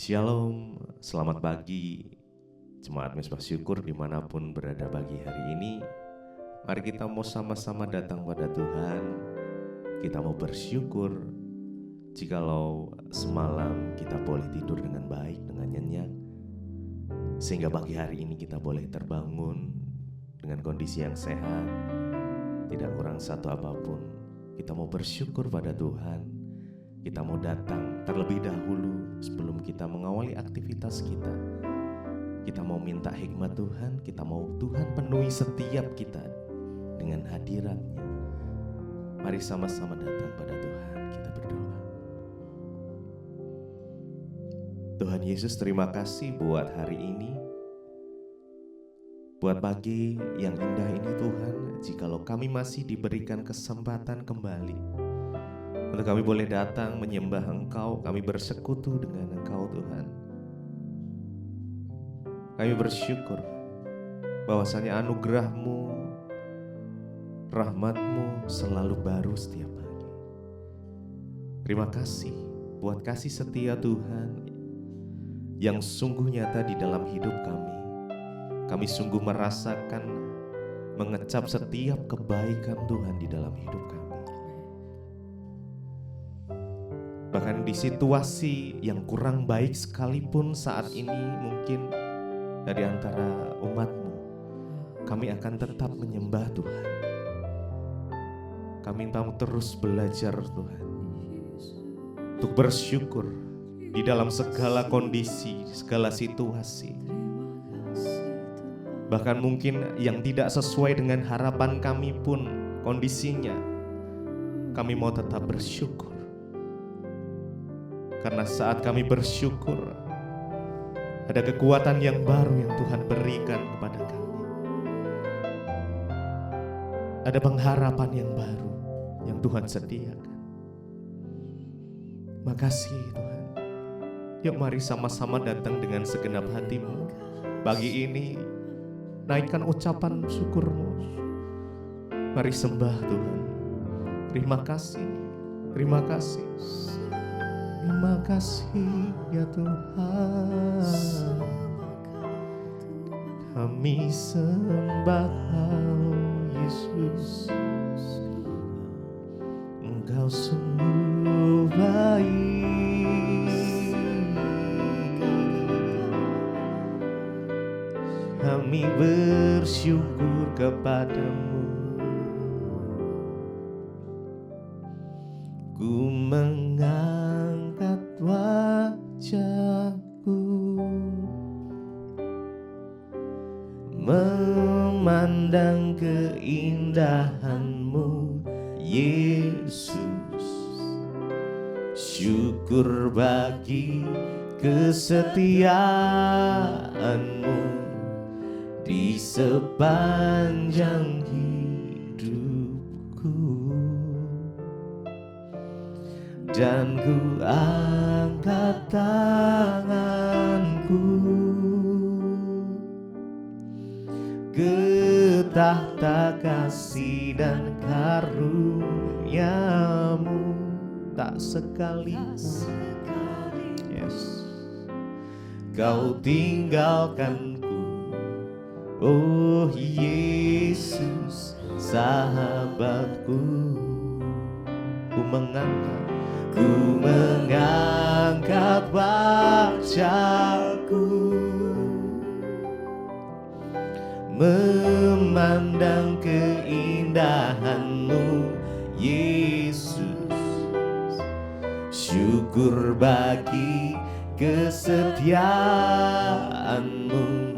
Shalom, selamat pagi Jemaat Mezbah Syukur dimanapun berada pagi hari ini. Mari kita mau sama-sama datang pada Tuhan. Kita mau bersyukur jikalau semalam kita boleh tidur dengan baik, dengan nyenyak, sehingga pagi hari ini kita boleh terbangun dengan kondisi yang sehat, tidak kurang satu apapun. Kita mau bersyukur pada Tuhan. Kita mau datang terlebih dahulu sebelum kita mengawali aktivitas kita. Kita mau minta hikmat Tuhan, kita mau Tuhan penuhi setiap kita dengan hadirat-Nya. Mari sama-sama datang pada Tuhan, kita berdoa. Tuhan Yesus, terima kasih buat hari ini, buat pagi yang indah ini Tuhan. Jikalau kami masih diberikan kesempatan kembali untuk kami boleh datang menyembah Engkau, kami bersekutu dengan Engkau Tuhan. Kami bersyukur bahwasanya anugerah-Mu, rahmat-Mu selalu baru setiap pagi. Terima kasih buat kasih setia Tuhan yang sungguh nyata di dalam hidup kami. Kami sungguh merasakan, mengecap setiap kebaikan Tuhan di dalam hidup kami. Bahkan di situasi yang kurang baik sekalipun saat ini mungkin dari antara umat-Mu, kami akan tetap menyembah Tuhan. Kami mau terus belajar Tuhan untuk bersyukur di dalam segala kondisi, segala situasi. Bahkan mungkin yang tidak sesuai dengan harapan kami pun kondisinya, kami mau tetap bersyukur. Karena saat kami bersyukur, ada kekuatan yang baru yang Tuhan berikan kepada kami. Ada pengharapan yang baru yang Tuhan sediakan. Makasih Tuhan. Yuk mari sama-sama datang dengan segenap hatimu. Pagi ini naikkan ucapan syukur-Mu. Mari sembah Tuhan. Terima kasih. Terima kasih. Terima kasih ya Tuhan. Kami sembah Kau Yesus. Engkau sungguh baik. Kami bersyukur kepadamu. Ku mengangkat wajahku, memandang keindahan-Mu, Yesus. Syukur bagi kesetiaan-Mu di sepanjang hidupku. Dan ku angkat tanganku ke tahta kasih dan karunia-Mu. Tak sekali, yes, Kau tinggalkanku, oh Yesus, sahabatku. Ku mengangkat wajahku, memandang keindahan-Mu, Yesus. Syukur bagi kesetiaan-Mu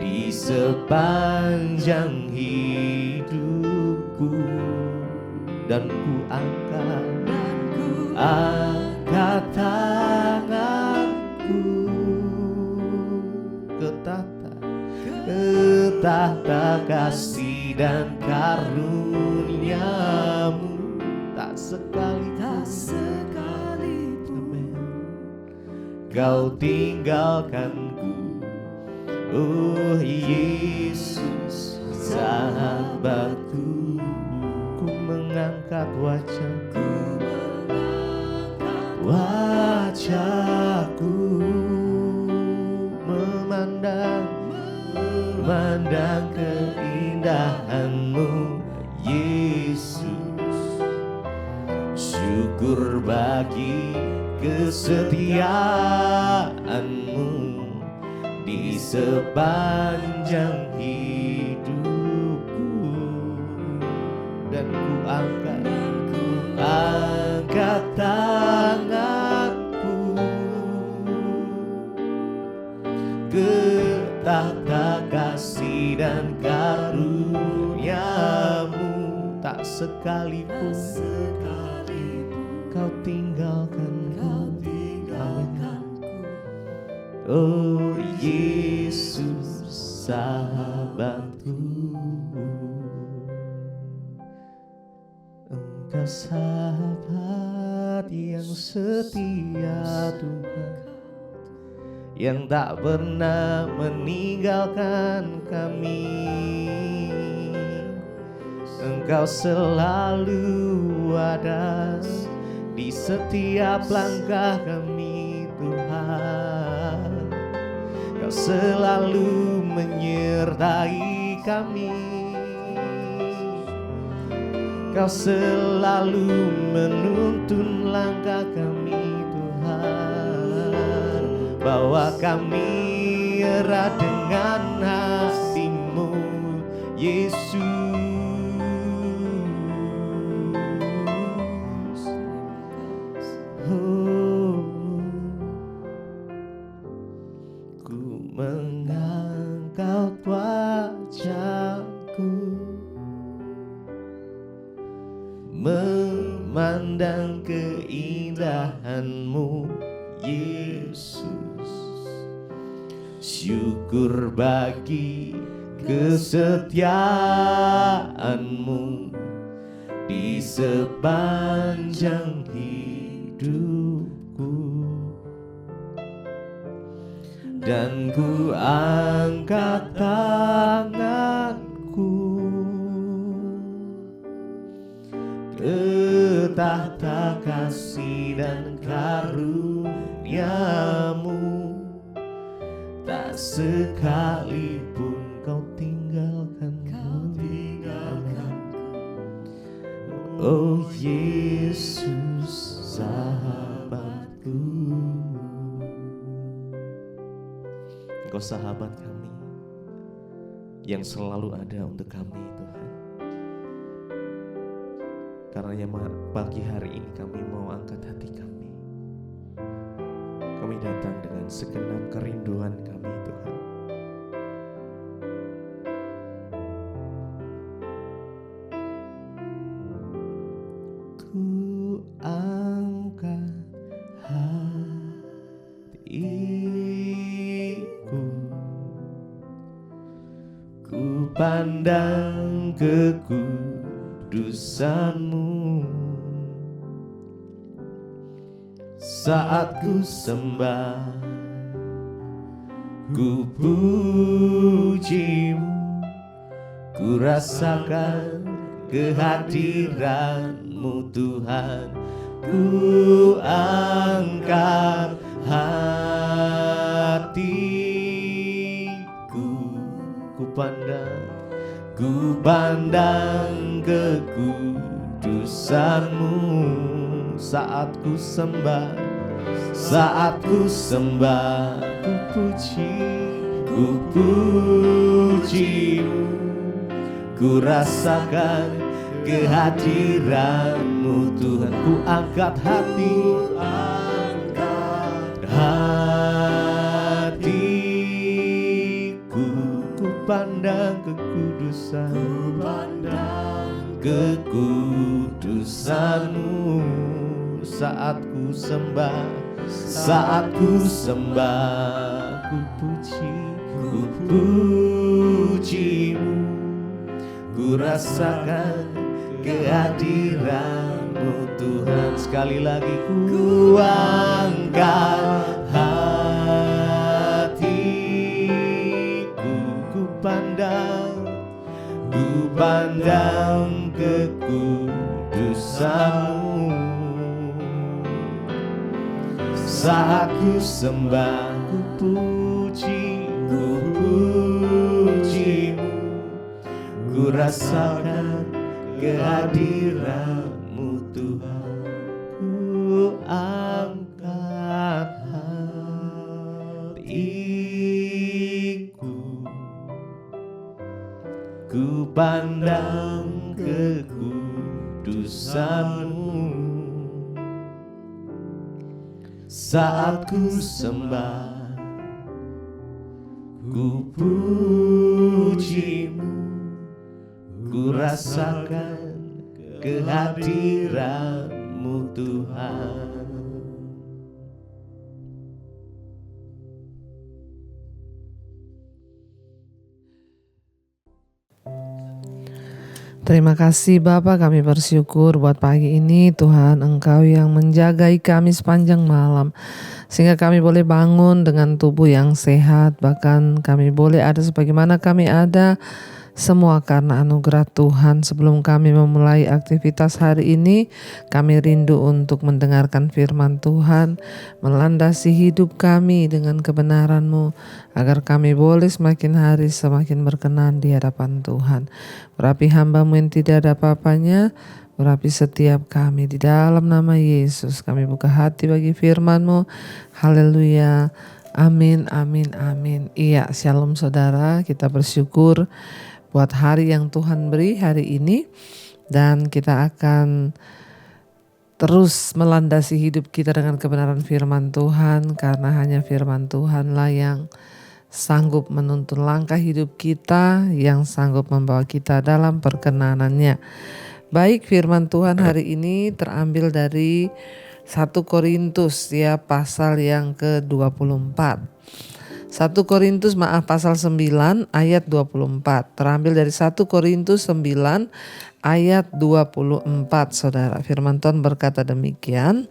di sepanjang hidupku. Dan ku angkat tanganku ke tahta kasih dan karunia-Mu. Tak sekalipun Kau tinggalkanku, oh Yesus, sahabatku. Ku mengangkat wajahku, wajahku memandang keindahan-Mu Yesus. Syukur bagi kesetiaan-Mu di sepanjang hidupku. Dan ku angkat tanganku ke tahta kasih dan karunia-Mu. Tak sekalipun Kau tinggalkanku. Oh Yesus sahabatku, Engkau sahabat yang setia Tuhan, yang tak pernah meninggalkan kami. Engkau selalu ada di setiap langkah kami Tuhan. Kau selalu menyertai kami. Kau selalu menuntun langkah kami Tuhan. Bawa kami erat dengan hati-Mu Yesus. Mengangkat wajahku, memandang keindahan-Mu Yesus. Syukur bagi kesetiaan-Mu di sepanjang hidupku. Dan ku angkat tanganku ke tahta kasih dan karunia-Mu. Tak sekalipun Kau tinggalkanku. Oh Yesus sahabatku. Engkau sahabat kami yang selalu ada untuk kami Tuhan. Karenanya pagi hari ini kami mau angkat hati kami. Kami datang dengan segenap kerinduan kami Tuhan. Ku angkat hatiku, ku pandang kekudusan-Mu. Saat ku sembah, ku puji-Mu, ku rasakan kehadiran-Mu Tuhan. Ku angkat hatiku, ku pandang kekudusan-Mu. Saat ku sembah, ku puji-Mu, ku rasakan kehadiran-Mu Tuhan. Ku angkat hatiku, ku pandang kekudusan-Mu. Saat ku sembah, ku puji-Mu, ku rasakan kehadiran-Mu Tuhan. Sekali lagi ku angkat hatiku, ku pandang kekudusan-Mu. Saat ku sembah, ku puji-Mu, ku rasakan kehadiran-Mu Tuhan. Ku angkat hatiku, ku pandang kekudusan-Mu. Saat ku sembah, ku puji-Mu, ku rasakan kehadiran-Mu Tuhan. Terima kasih Bapa, kami bersyukur buat pagi ini Tuhan, Engkau yang menjagai kami sepanjang malam sehingga kami boleh bangun dengan tubuh yang sehat, bahkan kami boleh ada sebagaimana kami ada, semua karena anugerah Tuhan. Sebelum kami memulai aktivitas hari ini, kami rindu untuk mendengarkan firman Tuhan, melandasi hidup kami dengan kebenaran-Mu, agar kami boleh semakin hari semakin berkenan di hadapan Tuhan. Urapi hamba-Mu yang tidak ada apa-apanya, urapi setiap kami. Di dalam nama Yesus kami buka hati bagi firman-Mu. Haleluya. Amin, amin, amin. Iya, shalom saudara, kita bersyukur buat hari yang Tuhan beri hari ini, dan kita akan terus melandasi hidup kita dengan kebenaran firman Tuhan, karena hanya firman Tuhanlah yang sanggup menuntun langkah hidup kita, yang sanggup membawa kita dalam perkenanan-Nya. Baik, firman Tuhan hari ini terambil dari 1 Korintus ya, pasal yang ke-24. 1 Korintus pasal 9 ayat 24. Terambil dari 1 Korintus 9 ayat 24, saudara. Firman Tuhan berkata demikian.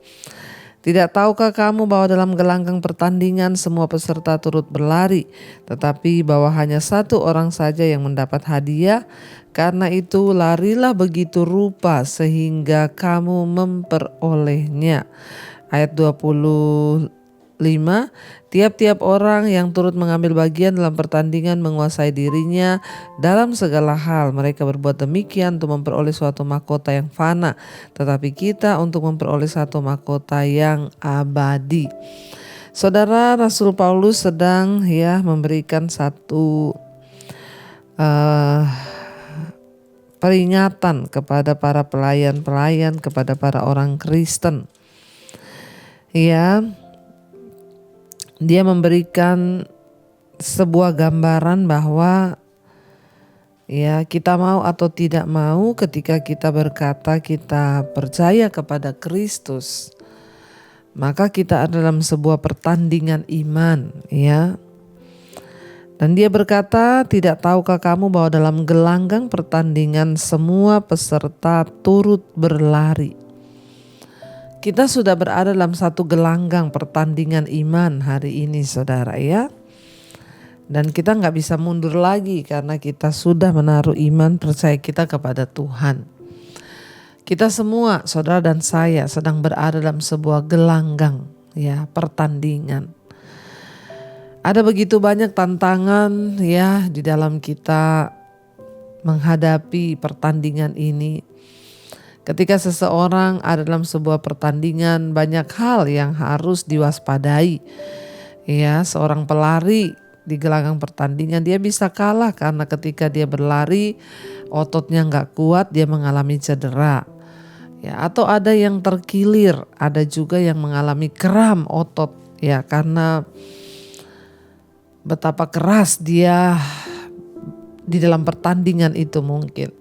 Tidak tahukah kamu bahwa dalam gelanggang pertandingan semua peserta turut berlari, tetapi bahwa hanya satu orang saja yang mendapat hadiah? Karena itu larilah begitu rupa sehingga kamu memperolehnya. Ayat 25, tiap-tiap orang yang turut mengambil bagian dalam pertandingan menguasai dirinya dalam segala hal. Mereka berbuat demikian untuk memperoleh suatu mahkota yang fana, tetapi kita untuk memperoleh satu mahkota yang abadi. Saudara, Rasul Paulus sedang memberikan satu peringatan kepada para pelayan-pelayan, kepada para orang Kristen. Dia memberikan sebuah gambaran bahwa kita mau atau tidak mau, ketika kita berkata kita percaya kepada Kristus, maka kita ada dalam sebuah pertandingan iman Dan dia berkata, tidak tahukah kamu bahwa dalam gelanggang pertandingan semua peserta turut berlari. Kita sudah berada dalam satu gelanggang pertandingan iman hari ini, saudara Dan kita gak bisa mundur lagi karena kita sudah menaruh iman percaya kita kepada Tuhan. Kita semua, saudara dan saya, sedang berada dalam sebuah gelanggang pertandingan. Ada begitu banyak tantangan di dalam kita menghadapi pertandingan ini. Ketika seseorang ada dalam sebuah pertandingan, banyak hal yang harus diwaspadai. Seorang pelari di gelanggang pertandingan, dia bisa kalah karena ketika dia berlari ototnya gak kuat, dia mengalami cedera. Atau ada yang terkilir, ada juga yang mengalami kram otot karena betapa keras dia di dalam pertandingan itu mungkin.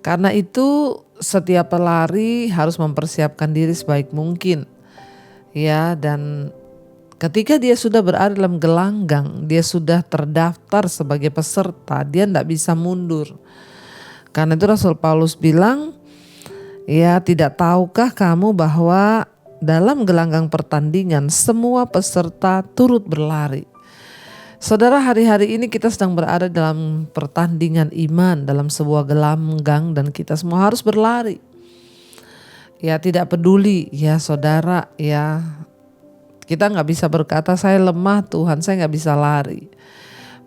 Karena itu setiap pelari harus mempersiapkan diri sebaik mungkin. Dan ketika dia sudah berada dalam gelanggang, dia sudah terdaftar sebagai peserta, dia tidak bisa mundur. Karena itu Rasul Paulus bilang, tidak tahukah kamu bahwa dalam gelanggang pertandingan semua peserta turut berlari. Saudara, hari-hari ini kita sedang berada dalam pertandingan iman, dalam sebuah gelanggang, dan kita semua harus berlari. Tidak peduli saudara kita gak bisa berkata saya lemah Tuhan, saya gak bisa lari.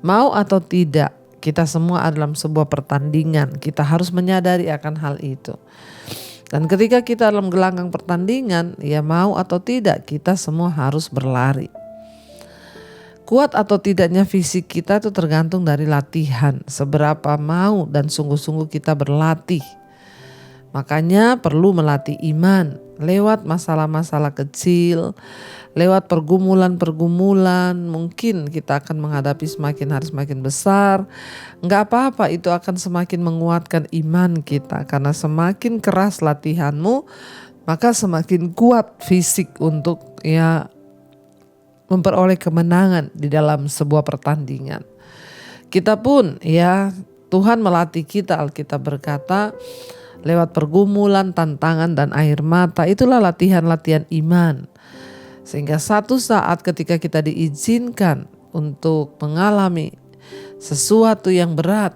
Mau atau tidak, Kita semua adalah sebuah pertandingan. Kita harus menyadari akan hal itu. Dan ketika kita dalam gelanggang pertandingan, ya mau atau tidak, kita semua harus berlari. Kuat atau tidaknya fisik kita itu tergantung dari latihan. Seberapa mau dan sungguh-sungguh kita berlatih. Makanya perlu melatih iman lewat masalah-masalah kecil, lewat pergumulan-pergumulan. Mungkin kita akan menghadapi semakin hari semakin besar. Enggak apa-apa, itu akan semakin menguatkan iman kita. Karena semakin keras latihanmu, maka semakin kuat fisik untuk memperoleh kemenangan di dalam sebuah pertandingan. Kita pun Tuhan melatih kita, Alkitab berkata, lewat pergumulan, tantangan dan air mata. Itulah latihan-latihan iman. Sehingga satu saat ketika kita diizinkan untuk mengalami sesuatu yang berat,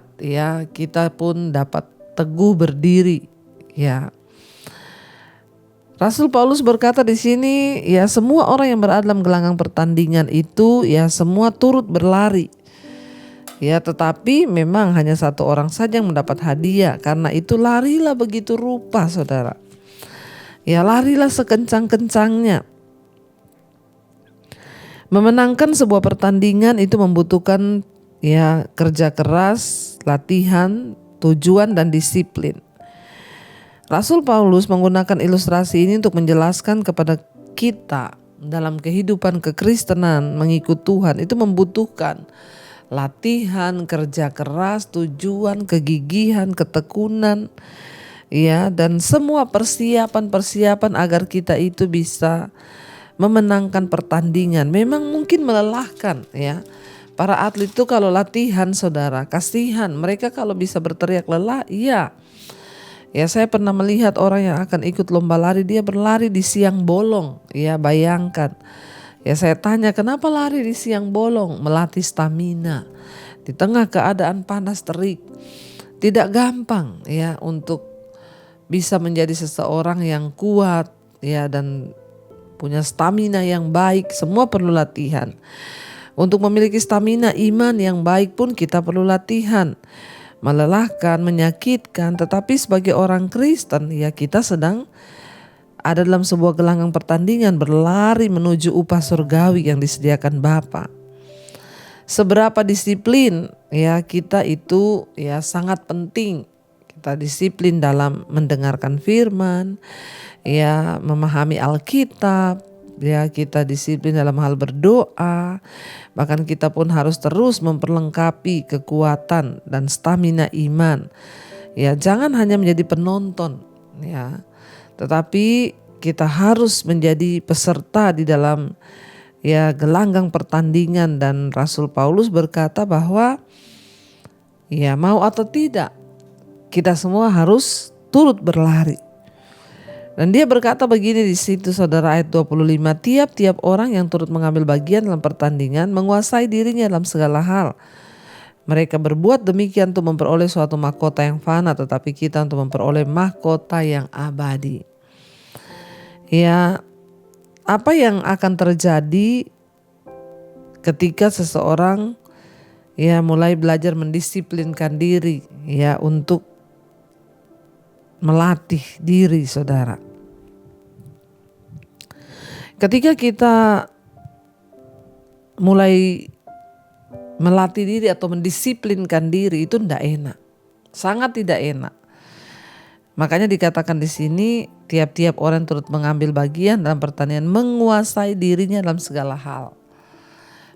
kita pun dapat teguh berdiri. Rasul Paulus berkata di sini, semua orang yang berada dalam gelanggang pertandingan itu semua turut berlari. Tetapi memang hanya satu orang saja yang mendapat hadiah. Karena itu larilah begitu rupa, saudara. Larilah sekencang-kencangnya. Memenangkan sebuah pertandingan itu membutuhkan kerja keras, latihan, tujuan dan disiplin. Rasul Paulus menggunakan ilustrasi ini untuk menjelaskan kepada kita dalam kehidupan kekristenan mengikut Tuhan itu membutuhkan latihan, kerja keras, tujuan, kegigihan, ketekunan, dan semua persiapan agar kita itu bisa memenangkan pertandingan. Memang mungkin melelahkan, Para atlet itu kalau latihan, saudara, kasihan mereka kalau bisa berteriak lelah, saya pernah melihat orang yang akan ikut lomba lari, dia berlari di siang bolong. Bayangkan. Saya tanya, kenapa lari di siang bolong? Melatih stamina. Di tengah keadaan panas terik. Tidak gampang untuk bisa menjadi seseorang yang kuat dan punya stamina yang baik. Semua perlu latihan. Untuk memiliki stamina iman yang baik pun kita perlu latihan. Melelahkan, menyakitkan, tetapi sebagai orang Kristen kita sedang ada dalam sebuah gelanggang pertandingan, berlari menuju upah surgawi yang disediakan Bapa. Seberapa disiplin kita itu sangat penting. Kita disiplin dalam mendengarkan firman, memahami Alkitab, kita disiplin dalam hal berdoa. Bahkan kita pun harus terus memperlengkapi kekuatan dan stamina iman. Jangan hanya menjadi penonton, tetapi kita harus menjadi peserta di dalam gelanggang pertandingan. Dan Rasul Paulus berkata bahwa mau atau tidak, kita semua harus turut berlari. Dan dia berkata begini di situ, saudara, ayat 25, tiap-tiap orang yang turut mengambil bagian dalam pertandingan menguasai dirinya dalam segala hal. Mereka berbuat demikian untuk memperoleh suatu mahkota yang fana, tetapi kita untuk memperoleh mahkota yang abadi. Apa yang akan terjadi ketika seseorang mulai belajar mendisiplinkan diri untuk melatih diri, saudara. Ketika kita mulai melatih diri atau mendisiplinkan diri itu tidak enak, sangat tidak enak. Makanya dikatakan di sini tiap-tiap orang turut mengambil bagian dalam pertandingan menguasai dirinya dalam segala hal.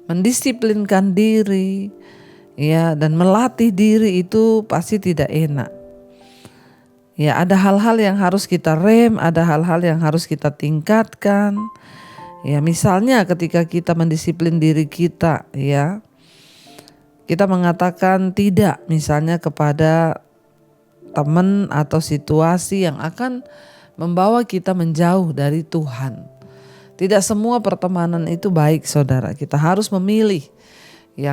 Mendisiplinkan diri, dan melatih diri itu pasti tidak enak. Ada hal-hal yang harus kita rem, ada hal-hal yang harus kita tingkatkan. Misalnya ketika kita mendisiplin diri kita, kita mengatakan tidak misalnya kepada teman atau situasi yang akan membawa kita menjauh dari Tuhan. Tidak semua pertemanan itu baik, saudara. Kita harus memilih.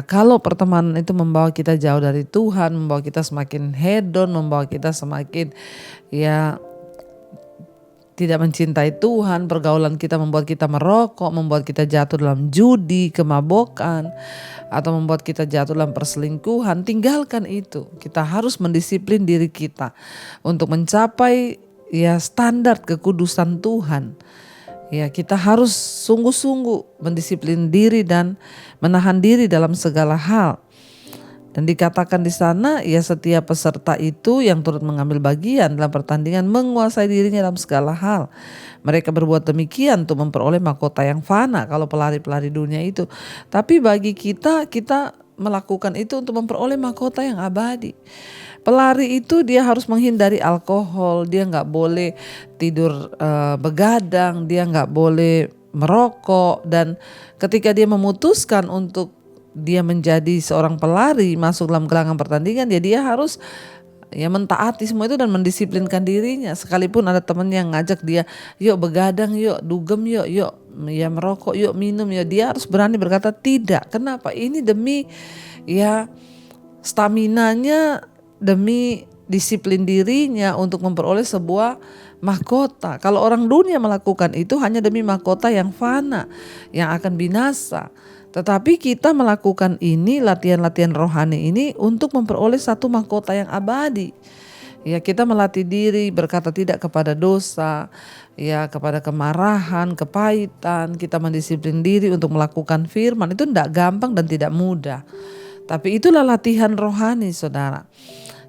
Kalau pertemanan itu membawa kita jauh dari Tuhan, membawa kita semakin hedon, membawa kita semakin tidak mencintai Tuhan, pergaulan kita membuat kita merokok, membuat kita jatuh dalam judi, kemabukan, atau membuat kita jatuh dalam perselingkuhan, tinggalkan itu. Kita harus mendisiplin diri kita untuk mencapai standar kekudusan Tuhan. Kita harus sungguh-sungguh mendisiplin diri dan menahan diri dalam segala hal. Dan dikatakan di sana, setiap peserta itu yang turut mengambil bagian dalam pertandingan menguasai dirinya dalam segala hal. Mereka berbuat demikian untuk memperoleh mahkota yang fana kalau pelari-pelari dunia itu. Tapi bagi kita melakukan itu untuk memperoleh mahkota yang abadi. Pelari itu dia harus menghindari alkohol, dia nggak boleh tidur begadang, dia nggak boleh merokok. Dan ketika dia memutuskan untuk dia menjadi seorang pelari masuk dalam gelanggang pertandingan, dia harus mentaati semua itu dan mendisiplinkan dirinya. Sekalipun ada teman yang ngajak dia, yuk begadang, yuk dugem, yuk merokok, yuk minum, dia harus berani berkata tidak. Kenapa? Ini demi staminanya, demi disiplin dirinya untuk memperoleh sebuah mahkota. Kalau orang dunia melakukan itu hanya demi mahkota yang fana, yang akan binasa. Tetapi kita melakukan ini, latihan-latihan rohani ini untuk memperoleh satu mahkota yang abadi. Kita melatih diri berkata tidak kepada dosa, kepada kemarahan, kepahitan. Kita mendisiplin diri untuk melakukan firman. Itu tidak gampang dan tidak mudah. Tapi itulah latihan rohani, saudara.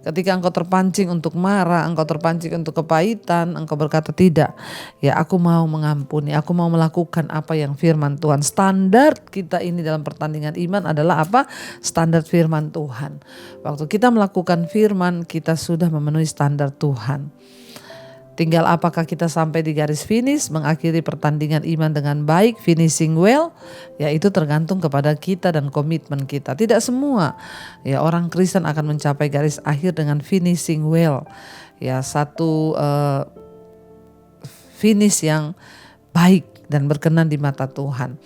Ketika engkau terpancing untuk marah, engkau terpancing untuk kepahitan, engkau berkata tidak. Aku mau mengampuni, aku mau melakukan apa yang firman Tuhan. Standar kita ini dalam pertandingan iman adalah apa? Standar firman Tuhan. Waktu kita melakukan firman, kita sudah memenuhi standar Tuhan. Tinggal apakah kita sampai di garis finish, mengakhiri pertandingan iman dengan baik, finishing well, itu tergantung kepada kita dan komitmen kita. Tidak semua orang Kristen akan mencapai garis akhir dengan finishing well. Satu finish yang baik dan berkenan di mata Tuhan.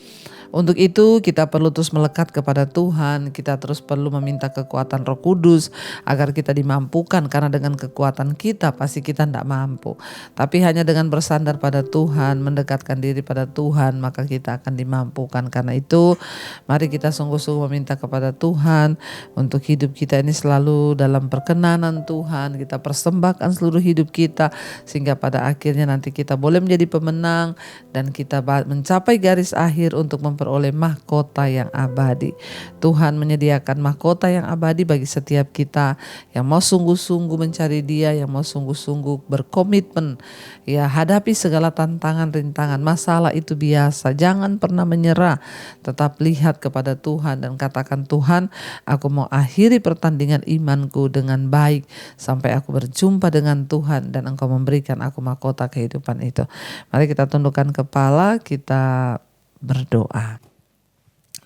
Untuk itu kita perlu terus melekat kepada Tuhan, kita terus perlu meminta kekuatan Roh Kudus agar kita dimampukan, karena dengan kekuatan kita pasti kita tidak mampu. Tapi hanya dengan bersandar pada Tuhan, mendekatkan diri pada Tuhan, maka kita akan dimampukan. Karena itu mari kita sungguh-sungguh meminta kepada Tuhan untuk hidup kita ini selalu dalam perkenanan Tuhan. Kita persembahkan seluruh hidup kita sehingga pada akhirnya nanti kita boleh menjadi pemenang dan kita mencapai garis akhir untuk memperoleh mahkota yang abadi. Tuhan menyediakan mahkota yang abadi bagi setiap kita yang mau sungguh-sungguh mencari Dia, yang mau sungguh-sungguh berkomitmen. Hadapi segala tantangan, rintangan, masalah itu biasa. Jangan pernah menyerah. Tetap lihat kepada Tuhan dan katakan, Tuhan, aku mau akhiri pertandingan imanku dengan baik sampai aku berjumpa dengan Tuhan dan Engkau memberikan aku mahkota kehidupan itu. Mari kita tundukkan kepala, kita berdoa.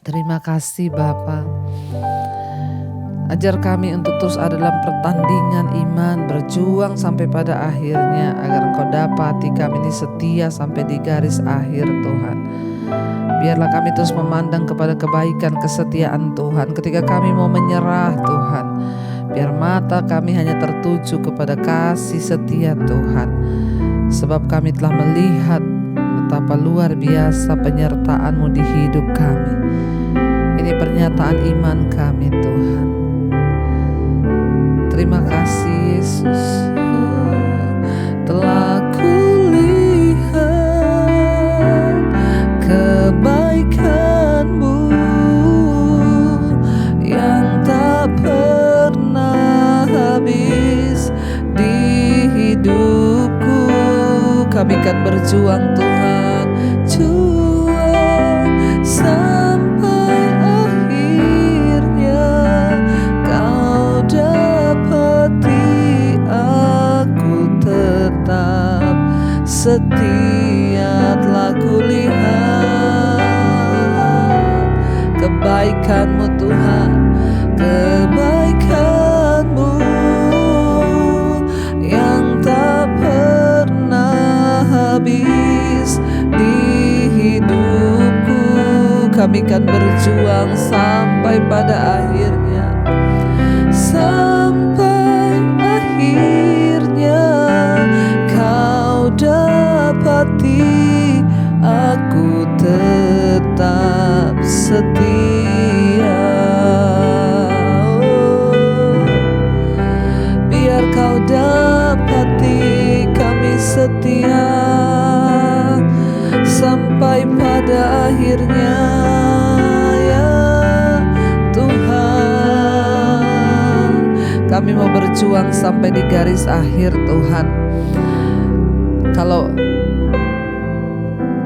Terima kasih Bapa. Ajar kami untuk terus ada dalam pertandingan iman, berjuang sampai pada akhirnya, agar Engkau dapati kami ini setia sampai di garis akhir Tuhan. Biarlah kami terus memandang kepada kebaikan, kesetiaan Tuhan. Ketika kami mau menyerah Tuhan, biar mata kami hanya tertuju kepada kasih setia Tuhan. Sebab kami telah melihat betapa luar biasa penyertaan-Mu di hidup kami. Ini pernyataan iman kami Tuhan. Terima kasih Yesus. Telah kulihat kebaikan-Mu yang tak pernah habis di hidupku. Kami akan berjuang Tuhan, juang sampai akhirnya Kau dapati aku tetap setia. Telah kulihat kebaikan-Mu Tuhan, kebaikan-Mu yang tak pernah habis di hidupku. Kami akan berjuang sampai pada akhirnya, sampai akhirnya Kau kami mau berjuang sampai di garis akhir Tuhan. Kalau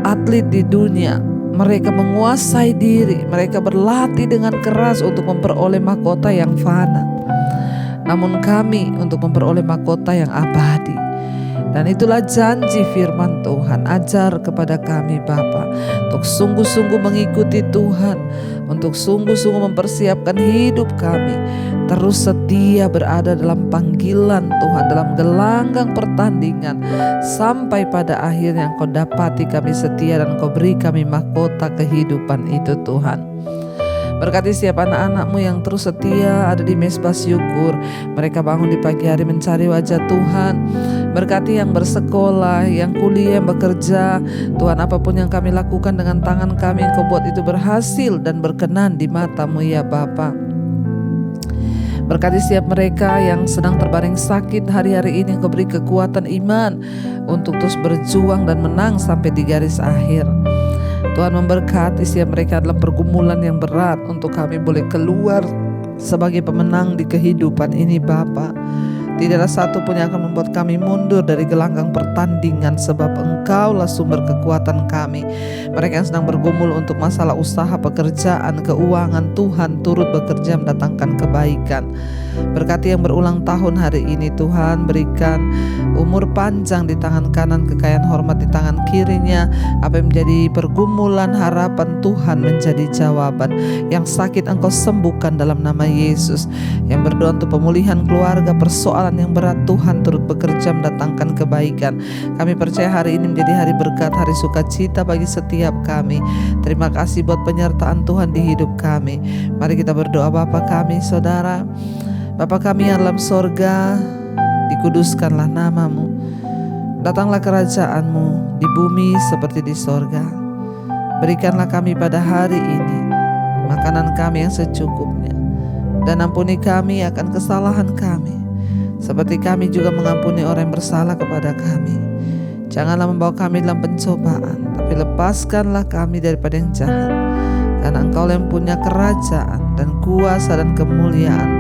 atlet di dunia, mereka menguasai diri, mereka berlatih dengan keras untuk memperoleh mahkota yang fana. Namun kami untuk memperoleh mahkota yang abadi. Dan itulah janji firman Tuhan. Ajar kepada kami Bapa untuk sungguh-sungguh mengikuti Tuhan, untuk sungguh-sungguh mempersiapkan hidup kami, terus setia berada dalam panggilan Tuhan, dalam gelanggang pertandingan, sampai pada akhirnya Engkau dapati kami setia dan Engkau beri kami mahkota kehidupan itu Tuhan. Berkati setiap anak-anak-Mu yang terus setia ada di Mezbah Syukur. Mereka bangun di pagi hari mencari wajah Tuhan. Berkati yang bersekolah, yang kuliah, yang bekerja. Tuhan, apapun yang kami lakukan dengan tangan kami, Engkau buat itu berhasil dan berkenan di mata-Mu ya Bapa. Berkati setiap mereka yang sedang terbaring sakit hari-hari ini, Engkau beri kekuatan iman untuk terus berjuang dan menang sampai di garis akhir. Tuhan memberkati setiap mereka dalam pergumulan yang berat untuk kami boleh keluar sebagai pemenang di kehidupan ini Bapa. Tidaklah satu pun yang akan membuat kami mundur dari gelanggang pertandingan, sebab Engkaulah sumber kekuatan kami. Mereka yang sedang bergumul untuk masalah usaha, pekerjaan, keuangan, Tuhan turut bekerja mendatangkan kebaikan. Berkati yang berulang tahun hari ini Tuhan, berikan umur panjang di tangan kanan, kekayaan hormat di tangan kirinya. Apa yang menjadi pergumulan, harapan Tuhan menjadi jawaban. Yang sakit Engkau sembuhkan dalam nama Yesus. Yang berdoa untuk pemulihan keluarga, persoalan yang berat, Tuhan turut bekerja mendatangkan kebaikan. Kami percaya hari ini menjadi hari berkat, hari sukacita bagi setiap kami. Terima kasih buat penyertaan Tuhan di hidup kami. Mari kita berdoa. Bapa kami, Saudara, Bapa kami yang dalam sorga, dikuduskanlah nama-Mu. Datanglah kerajaan-Mu di bumi seperti di sorga. Berikanlah kami pada hari ini makanan kami yang secukupnya, dan ampuni kami akan kesalahan kami, seperti kami juga mengampuni orang yang bersalah kepada kami. Janganlah membawa kami dalam pencobaan, tapi lepaskanlah kami daripada yang jahat. Karena Engkau yang punya kerajaan dan kuasa dan kemuliaan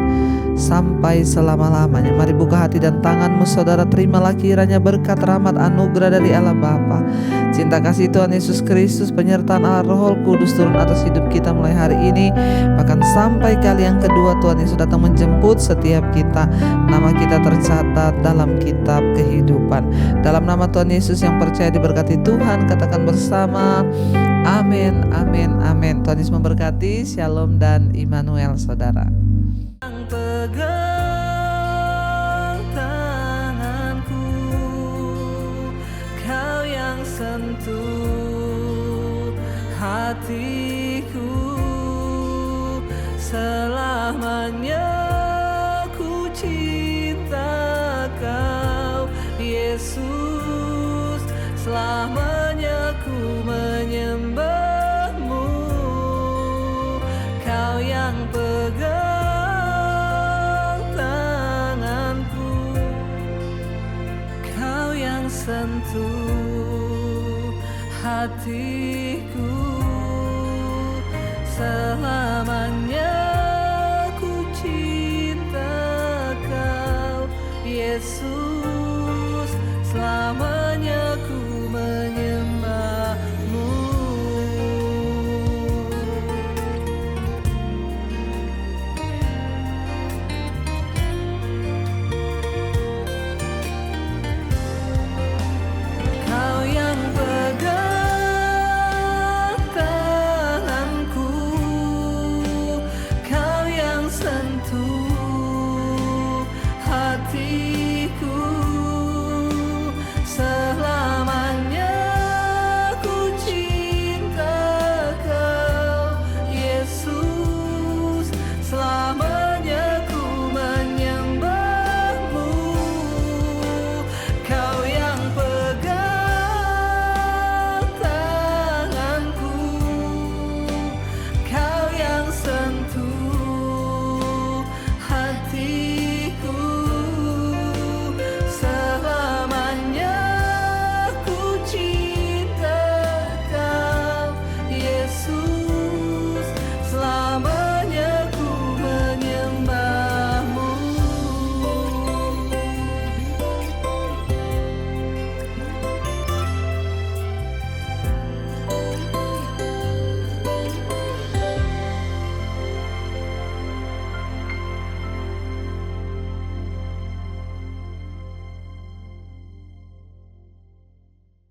sampai selama-lamanya. Mari buka hati dan tangan-Mu Saudara, terimalah kiranya berkat, rahmat, anugerah dari Allah Bapa, cinta kasih Tuhan Yesus Kristus, penyertaan Allah Roh Kudus turun atas hidup kita mulai hari ini, bahkan sampai kali yang kedua Tuhan Yesus datang menjemput setiap kita. Nama kita tercatat dalam kitab kehidupan. Dalam nama Tuhan Yesus yang percaya diberkati Tuhan, katakan bersama amin, amin, amin. Tuhan Yesus memberkati. Shalom dan Immanuel Saudara. Pegang tanganku, Kau yang sentuh hatiku, selamanya ku cinta Kau Yesus, selamanya ku menyembah-Mu. Kau yang pegang sentuh hatiku, selamanya ku cinta Kau Yesus.